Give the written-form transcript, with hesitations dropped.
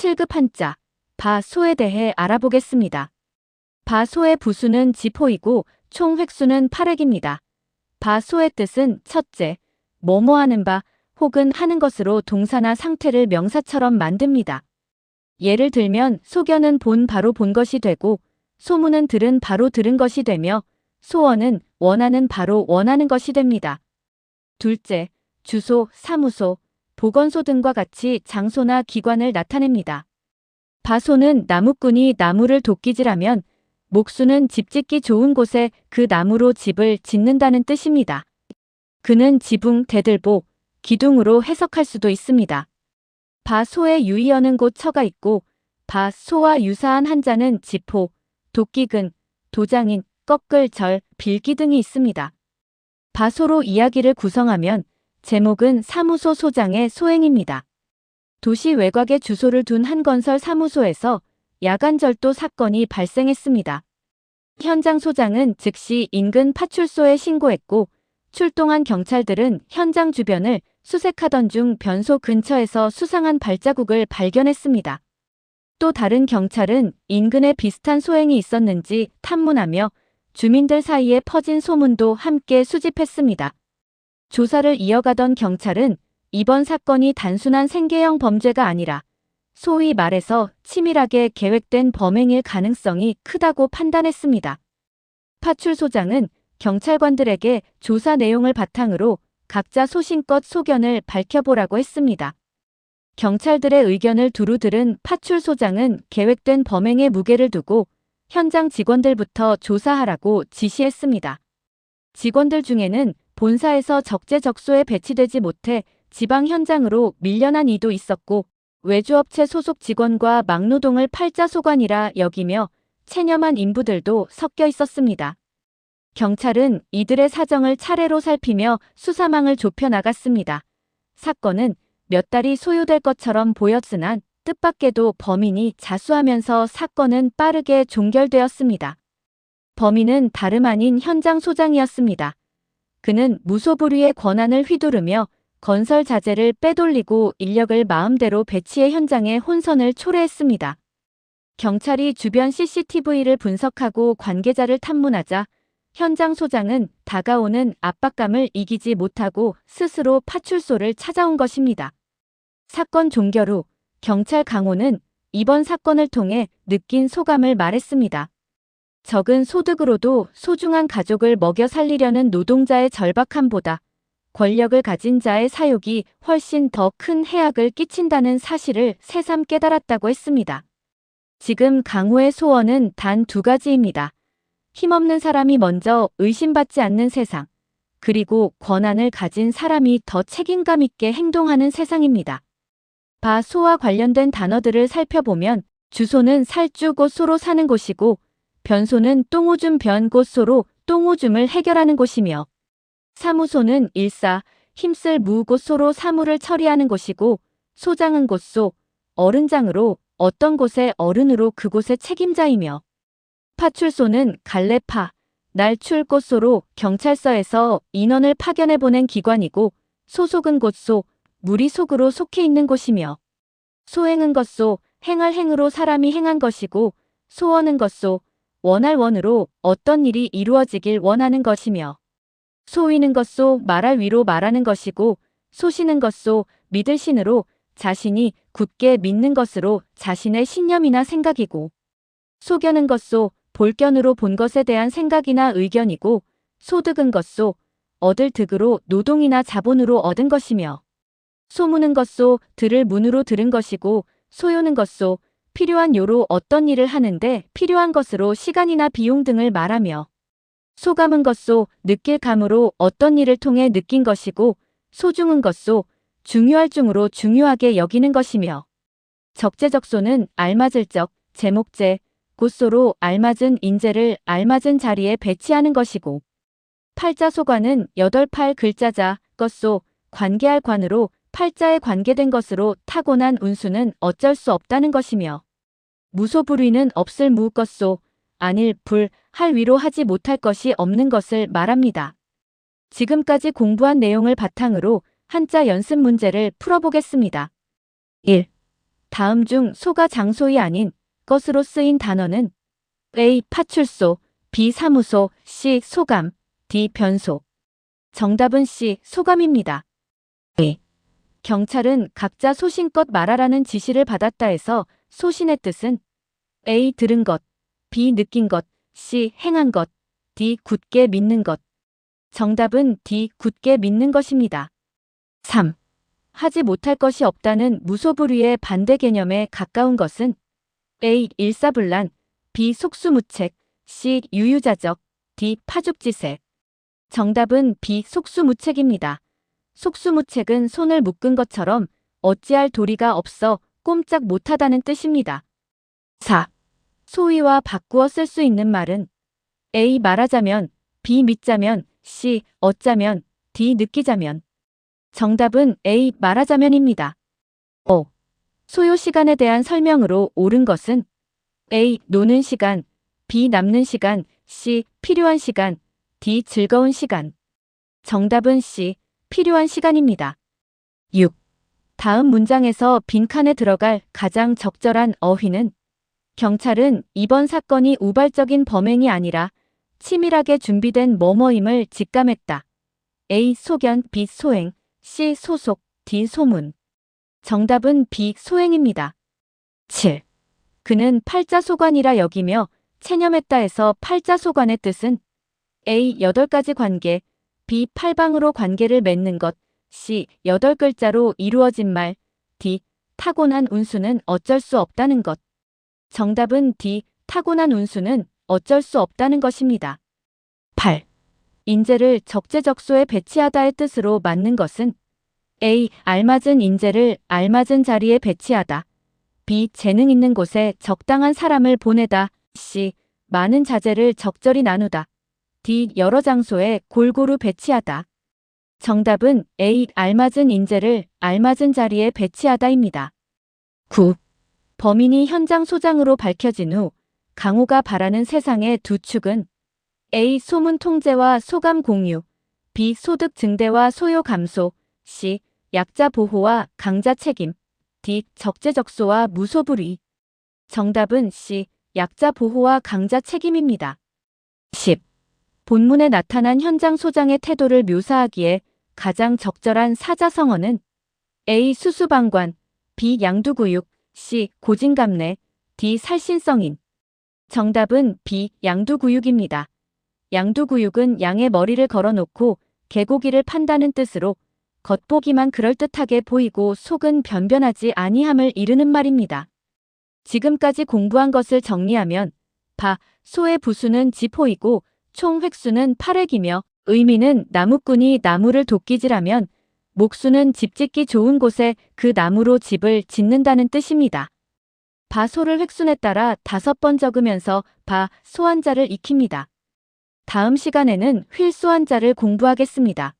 7급 한자, 바소에 대해 알아보겠습니다. 바소의 부수는 지포이고 총 획수는 8획입니다. 바소의 뜻은 첫째, 뭐뭐 하는 바 혹은 하는 것으로 동사나 상태를 명사처럼 만듭니다. 예를 들면 소견은 바로 본 것이 되고 소문은 들은 바로 들은 것이 되며 소원은 원하는 바로 원하는 것이 됩니다. 둘째, 주소, 사무소, 보건소 등과 같이 장소나 기관을 나타냅니다. 바소는 나무꾼이 나무를 도끼질하면 목수는 집 짓기 좋은 곳에 그 나무로 집을 짓는다는 뜻입니다. 그는 지붕, 대들보, 기둥으로 해석할 수도 있습니다. 바소에 유의어는 곧 처가 있고 바소와 유사한 한자는 지포, 도끼근, 도장인, 꺾을, 절, 빌기 등이 있습니다. 바소로 이야기를 구성하면 제목은 사무소 소장의 소행입니다. 도시 외곽에 주소를 둔 한 건설 사무소에서 야간 절도 사건이 발생했습니다. 현장 소장은 즉시 인근 파출소에 신고했고 출동한 경찰들은 현장 주변을 수색하던 중 변소 근처에서 수상한 발자국을 발견했습니다. 또 다른 경찰은 인근에 비슷한 소행이 있었는지 탐문하며 주민들 사이에 퍼진 소문도 함께 수집했습니다. 조사를 이어가던 경찰은 이번 사건이 단순한 생계형 범죄가 아니라 소위 말해서 치밀하게 계획된 범행일 가능성이 크다고 판단했습니다. 파출소장은 경찰관들에게 조사 내용을 바탕으로 각자 소신껏 소견을 밝혀보라고 했습니다. 경찰들의 의견을 두루 들은 파출소장은 계획된 범행에 무게를 두고 현장 직원들부터 조사하라고 지시했습니다. 직원들 중에는 본사에서 적재적소에 배치되지 못해 지방 현장으로 밀려난 이도 있었고 외주업체 소속 직원과 막노동을 팔자소관이라 여기며 체념한 인부들도 섞여 있었습니다. 경찰은 이들의 사정을 차례로 살피며 수사망을 좁혀나갔습니다. 사건은 몇 달이 소요될 것처럼 보였으나 뜻밖에도 범인이 자수하면서 사건은 빠르게 종결되었습니다. 범인은 다름 아닌 현장 소장이었습니다. 그는 무소불위의 권한을 휘두르며 건설 자재를 빼돌리고 인력을 마음대로 배치해 현장에 혼선을 초래했습니다. 경찰이 주변 CCTV를 분석하고 관계자를 탐문하자 현장 소장은 다가오는 압박감을 이기지 못하고 스스로 파출소를 찾아온 것입니다. 사건 종결 후 경찰 강호는 이번 사건을 통해 느낀 소감을 말했습니다. 적은 소득으로도 소중한 가족을 먹여 살리려는 노동자의 절박함보다 권력을 가진 자의 사욕이 훨씬 더 큰 해악을 끼친다는 사실을 새삼 깨달았다고 했습니다. 지금 강호의 소원은 단 2가지입니다. 힘없는 사람이 먼저 의심받지 않는 세상, 그리고 권한을 가진 사람이 더 책임감 있게 행동하는 세상입니다. 바소와 관련된 단어들을 살펴보면 주소는 살주 곧 소로 사는 곳이고 변소는 똥오줌 변 곧 소로 똥오줌을 해결하는 곳이며 사무소는 일사, 힘쓸 무 곧 소로 사무를 처리하는 곳이고 소장은 곧 소, 어른장으로 어떤 곳의 어른으로 그곳의 책임자이며 파출소는 갈래파, 날출 곧 소로 경찰서에서 인원을 파견해 보낸 기관이고 소속은 곧 소, 무리 속으로 속해 있는 곳이며 소행은 것소, 행할 행으로 사람이 행한 것이고 소원은 것소, 원할 원으로 어떤 일이 이루어지길 원하는 것이며 소위는 것소, 말할 위로 말하는 것이고 소신은 것소, 믿을 신으로 자신이 굳게 믿는 것으로 자신의 신념이나 생각이고 소견은 것소, 볼견으로 본 것에 대한 생각이나 의견이고 소득은 것소, 얻을 득으로 노동이나 자본으로 얻은 것이며 소문은 것소, 들을 문으로 들은 것이고 소요는 것소, 필요한 요로 어떤 일을 하는데 필요한 것으로 시간이나 비용 등을 말하며 소감은 것소, 느낄 감으로 어떤 일을 통해 느낀 것이고 소중은 것소, 중요할 중으로 중요하게 여기는 것이며 적재적소는 알맞을 적, 제목재, 곧소로 알맞은 인재를 알맞은 자리에 배치하는 것이고 팔자소관은 8팔 글자자, 것소, 관계할 관으로 팔자에 관계된 것으로 타고난 운수는 어쩔 수 없다는 것이며 무소불위는 없을 무 것소, 아닐 불, 할 위로 하지 못할 것이 없는 것을 말합니다. 지금까지 공부한 내용을 바탕으로 한자 연습 문제를 풀어보겠습니다. 1. 다음 중 소가 장소이 아닌 것으로 쓰인 단어는 A. 파출소, B. 사무소, C. 소감, D. 변소. 정답은 C. 소감입니다. A. 경찰은 각자 소신껏 말하라는 지시를 받았다 해서 소신의 뜻은 A. 들은 것, B. 느낀 것, C. 행한 것, D. 굳게 믿는 것. 정답은 D. 굳게 믿는 것입니다. 3. 하지 못할 것이 없다는 무소불위의 반대 개념에 가까운 것은 A. 일사불란, B. 속수무책, C. 유유자적, D. 파죽지세. 정답은 B. 속수무책입니다. 속수무책은 손을 묶은 것처럼 어찌할 도리가 없어 꼼짝 못하다는 뜻입니다. 4. 소위와 바꾸어 쓸 수 있는 말은 A. 말하자면, B. 믿자면, C. 얻자면, D. 느끼자면. 정답은 A. 말하자면입니다. 5. 소요 시간에 대한 설명으로 옳은 것은 A. 노는 시간, B. 남는 시간, C. 필요한 시간, D. 즐거운 시간. 정답은 C. 필요한 시간입니다. 6. 다음 문장에서 빈칸에 들어갈 가장 적절한 어휘는 경찰은 이번 사건이 우발적인 범행이 아니라 치밀하게 준비된 뭐뭐임을 직감했다. A. 소견, B. 소행, C. 소속, D. 소문. 정답은 B. 소행입니다. 7. 그는 팔자소관이라 여기며 체념했다 해서 팔자소관의 뜻은 A. 8가지 관계, B. 팔방으로 관계를 맺는 것, C. 8글자로 이루어진 말, D. 타고난 운수는 어쩔 수 없다는 것. 정답은 D. 타고난 운수는 어쩔 수 없다는 것입니다. 8. 인재를 적재적소에 배치하다의 뜻으로 맞는 것은 A. 알맞은 인재를 알맞은 자리에 배치하다, B. 재능 있는 곳에 적당한 사람을 보내다, C. 많은 자재를 적절히 나누다, D. 여러 장소에 골고루 배치하다. 정답은 A. 알맞은 인재를 알맞은 자리에 배치하다입니다. 9. 범인이 현장 소장으로 밝혀진 후 강호가 바라는 세상의 두 축은 A. 소문 통제와 소감 공유, B. 소득 증대와 소요 감소, C. 약자 보호와 강자 책임, D. 적재적소와 무소불위. 정답은 C. 약자 보호와 강자 책임입니다. 10. 본문에 나타난 현장 소장의 태도를 묘사하기에 가장 적절한 사자성어는 A. 수수방관, B. 양두구육, C. 고진감래, D. 살신성인. 정답은 B. 양두구육입니다. 양두구육은 양의 머리를 걸어놓고 개고기를 판다는 뜻으로 겉보기만 그럴듯하게 보이고 속은 변변하지 아니함을 이르는 말입니다. 지금까지 공부한 것을 정리하면 바, 소의 부수는 지포이고 총 획수는 8획이며 의미는 나무꾼이 나무를 도끼질하면 목수는 집 짓기 좋은 곳에 그 나무로 집을 짓는다는 뜻입니다. 바, 소를 획순에 따라 5번 적으면서 바, 소 한자를 익힙니다. 다음 시간에는 휠 소 한자를 공부하겠습니다.